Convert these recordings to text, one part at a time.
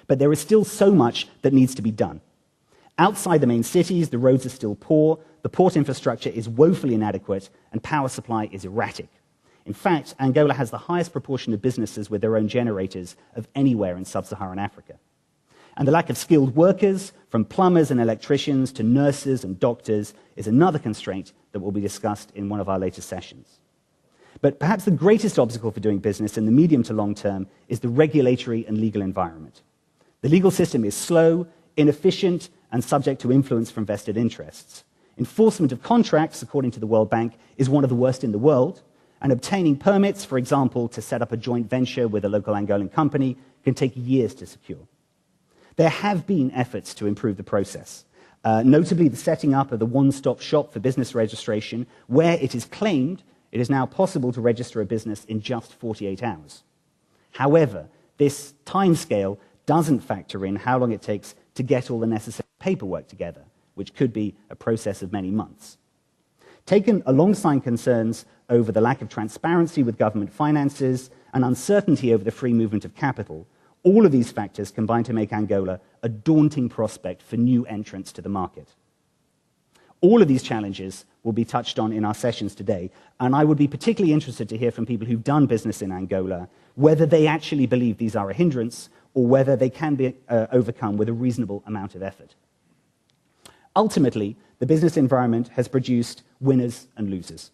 But there is still so much that needs to be done. Outside the main cities, the roads are still poor, the port infrastructure is woefully inadequate, and power supply is erratic. In fact, Angola has the highest proportion of businesses with their own generators of anywhere in sub-Saharan Africa. And the lack of skilled workers, from plumbers and electricians to nurses and doctors, is another constraint that will be discussed in one of our later sessions. But perhaps the greatest obstacle for doing business in the medium to long term is the regulatory and legal environment. The legal system is slow, inefficient, and subject to influence from vested interests. Enforcement of contracts, according to the World Bank, is one of the worst in the world, and obtaining permits, for example, to set up a joint venture with a local Angolan company, can take years to secure. There have been efforts to improve the process, notably the setting up of the one-stop shop for business registration, where it is claimed it is now possible to register a business in just 48 hours. However, this timescale doesn't factor in how long it takes to get all the necessary paperwork together, which could be a process of many months. Taken alongside concerns over the lack of transparency with government finances and uncertainty over the free movement of capital, all of these factors combine to make Angola a daunting prospect for new entrants to the market. All of these challenges will be touched on in our sessions today, and I would be particularly interested to hear from people who've done business in Angola, whether they actually believe these are a hindrance or whether they can be overcome with a reasonable amount of effort. Ultimately, the business environment has produced winners and losers.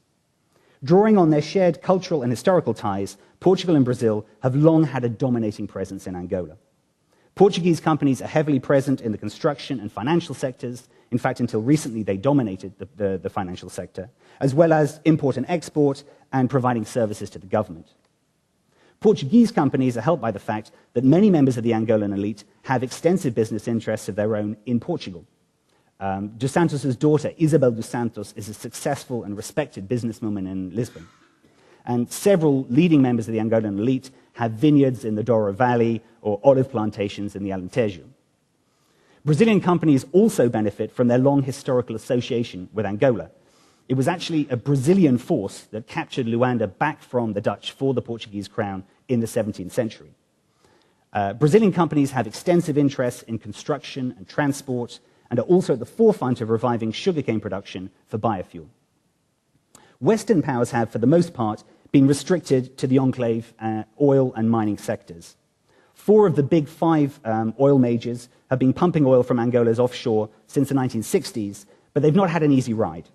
Drawing on their shared cultural and historical ties, Portugal and Brazil have long had a dominating presence in Angola. Portuguese companies are heavily present in the construction and financial sectors. In fact, until recently, they dominated the financial sector, as well as import and export and providing services to the government. Portuguese companies are helped by the fact that many members of the Angolan elite have extensive business interests of their own in Portugal. Dos Santos' daughter, Isabel dos Santos, is a successful and respected businesswoman in Lisbon. And several leading members of the Angolan elite have vineyards in the Douro Valley or olive plantations in the Alentejo. Brazilian companies also benefit from their long historical association with Angola. It was actually a Brazilian force that captured Luanda back from the Dutch for the Portuguese crown in the 17th century. Brazilian companies have extensive interests in construction and transport and are also at the forefront of reviving sugarcane production for biofuel. Western powers have, for the most part, been restricted to the enclave oil and mining sectors. 4 of the big 5 oil majors have been pumping oil from Angola's offshore since the 1960s, but they've not had an easy ride.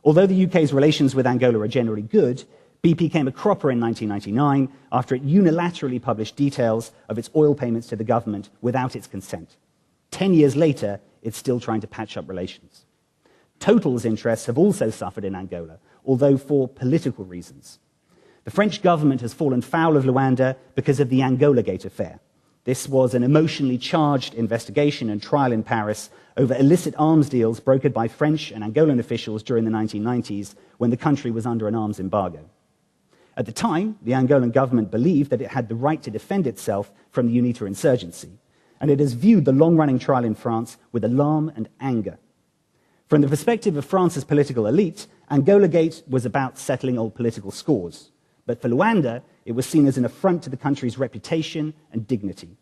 Although the UK's relations with Angola are generally good, BP came a cropper in 1999 after it unilaterally published details of its oil payments to the government without its consent. 10 years later, it's still trying to patch up relations. Total's interests have also suffered in Angola, although for political reasons. The French government has fallen foul of Luanda because of the Angola Gate affair. This was an emotionally charged investigation and trial in Paris over illicit arms deals brokered by French and Angolan officials during the 1990s when the country was under an arms embargo. At the time, the Angolan government believed that it had the right to defend itself from the UNITA insurgency, and it has viewed the long-running trial in France with alarm and anger. From the perspective of France's political elite, Angola Gate was about settling old political scores. But for Luanda, it was seen as an affront to the country's reputation and dignity.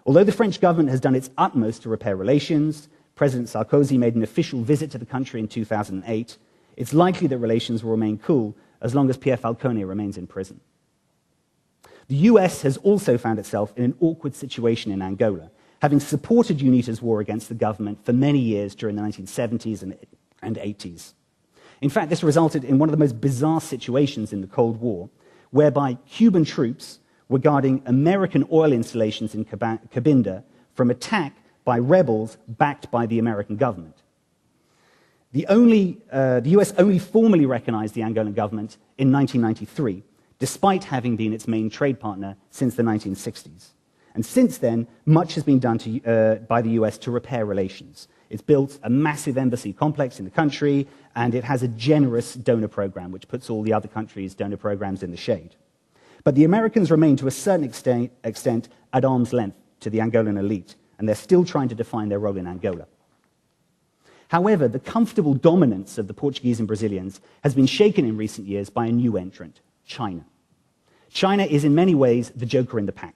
Although the French government has done its utmost to repair relations, President Sarkozy made an official visit to the country in 2008, it's likely that relations will remain cool as long as Pierre Falcone remains in prison. The US has also found itself in an awkward situation in Angola, having supported UNITA's war against the government for many years during the 1970s and 80s. In fact, this resulted in one of the most bizarre situations in the Cold War, whereby Cuban troops were guarding American oil installations in Cabinda from attack by rebels backed by the American government. The US only formally recognized the Angolan government in 1993, despite having been its main trade partner since the 1960s. And since then, much has been done by the US to repair relations. It's built a massive embassy complex in the country, and it has a generous donor program, which puts all the other countries' donor programs in the shade. But the Americans remain, to a certain extent, at arm's length to the Angolan elite, and they're still trying to define their role in Angola. However, the comfortable dominance of the Portuguese and Brazilians has been shaken in recent years by a new entrant, China. China is in many ways the joker in the pack.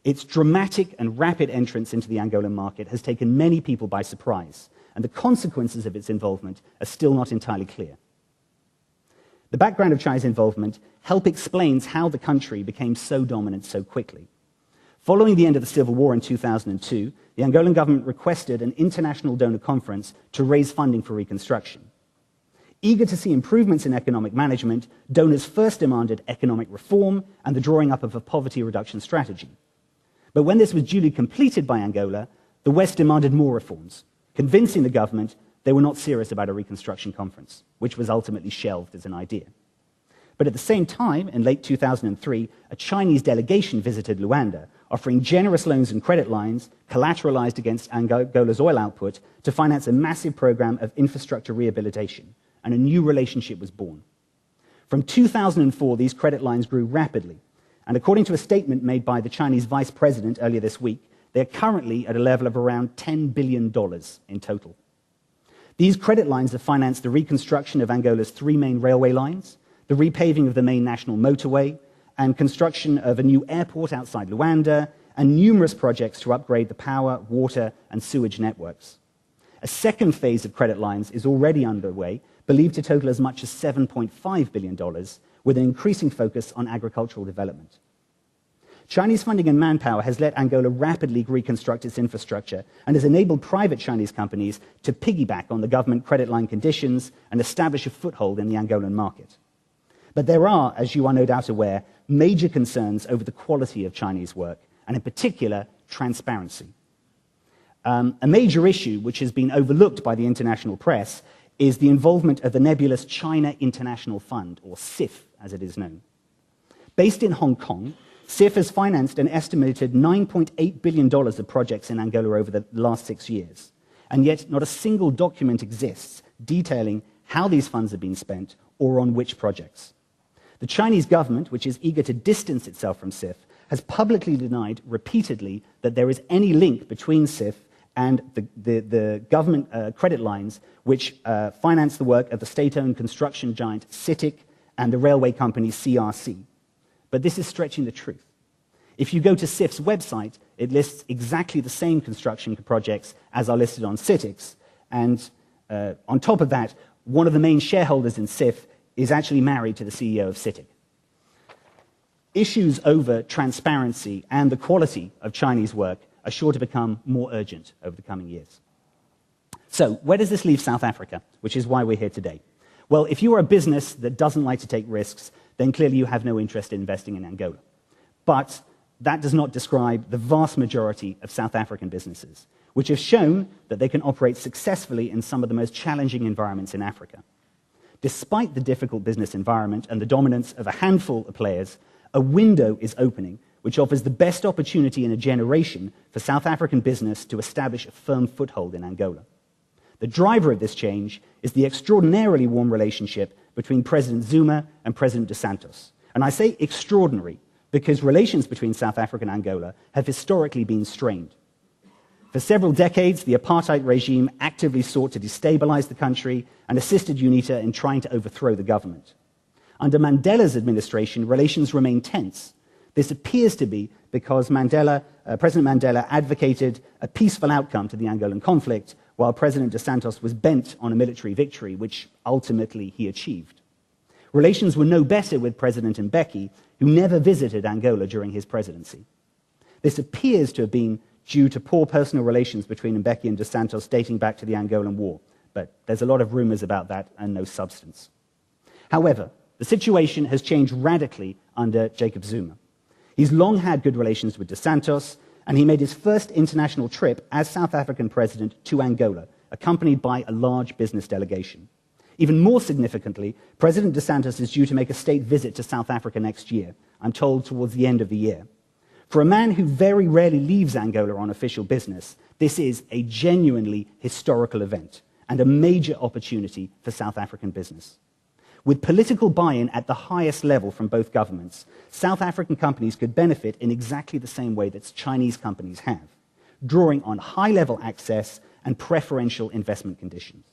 Its dramatic and rapid entrance into the Angolan market has taken many people by surprise, and the consequences of its involvement are still not entirely clear. The background of China's involvement explains how the country became so dominant so quickly. Following the end of the civil war in 2002, the Angolan government requested an international donor conference to raise funding for reconstruction. Eager to see improvements in economic management, donors first demanded economic reform and the drawing up of a poverty reduction strategy. But when this was duly completed by Angola, the West demanded more reforms, convincing the government they were not serious about a reconstruction conference, which was ultimately shelved as an idea. But at the same time, in late 2003, a Chinese delegation visited Luanda, offering generous loans and credit lines collateralized against Angola's oil output to finance a massive program of infrastructure rehabilitation, and a new relationship was born. From 2004, these credit lines grew rapidly, and according to a statement made by the Chinese vice president earlier this week, they're currently at a level of around $10 billion in total. These credit lines have financed the reconstruction of Angola's 3 main railway lines, the repaving of the main national motorway, and construction of a new airport outside Luanda, and numerous projects to upgrade the power, water, and sewage networks. A second phase of credit lines is already underway, believed to total as much as $7.5 billion, with an increasing focus on agricultural development. Chinese funding and manpower has let Angola rapidly reconstruct its infrastructure and has enabled private Chinese companies to piggyback on the government credit line conditions and establish a foothold in the Angolan market. But there are, as you are no doubt aware, major concerns over the quality of Chinese work, and in particular, transparency. A major issue which has been overlooked by the international press is the involvement of the nebulous China International Fund, or CIF as it is known. Based in Hong Kong, CIF has financed an estimated $9.8 billion of projects in Angola over the last 6 years, and yet not a single document exists detailing how these funds have been spent or on which projects. The Chinese government, which is eager to distance itself from CIF, has publicly denied repeatedly that there is any link between CIF and the government credit lines which finance the work of the state-owned construction giant CITIC and the railway company CRC. But this is stretching the truth. If you go to CIF's website, it lists exactly the same construction projects as are listed on CITIC's, and on top of that, one of the main shareholders in CIF is actually married to the CEO of CITIC. Issues over transparency and the quality of Chinese work are sure to become more urgent over the coming years. So, where does this leave South Africa, which is why we're here today? Well, if you are a business that doesn't like to take risks, then clearly you have no interest in investing in Angola. But that does not describe the vast majority of South African businesses, which have shown that they can operate successfully in some of the most challenging environments in Africa. Despite the difficult business environment and the dominance of a handful of players, a window is opening which offers the best opportunity in a generation for South African business to establish a firm foothold in Angola. The driver of this change is the extraordinarily warm relationship between President Zuma and President dos Santos. And I say extraordinary because relations between South Africa and Angola have historically been strained. For several decades, the apartheid regime actively sought to destabilize the country and assisted UNITA in trying to overthrow the government. Under Mandela's administration, relations remained tense. This appears to be because President Mandela advocated a peaceful outcome to the Angolan conflict, while President dos Santos was bent on a military victory, which ultimately he achieved. Relations were no better with President Mbeki, who never visited Angola during his presidency. This appears to have been due to poor personal relations between Mbeki and dos Santos dating back to the Angolan War, but there's a lot of rumors about that and no substance. However, the situation has changed radically under Jacob Zuma. He's long had good relations with dos Santos, and he made his first international trip as South African president to Angola, accompanied by a large business delegation. Even more significantly, President dos Santos is due to make a state visit to South Africa next year, I'm told towards the end of the year. For a man who very rarely leaves Angola on official business, this is a genuinely historical event and a major opportunity for South African business. With political buy-in at the highest level from both governments, South African companies could benefit in exactly the same way that Chinese companies have, drawing on high-level access and preferential investment conditions.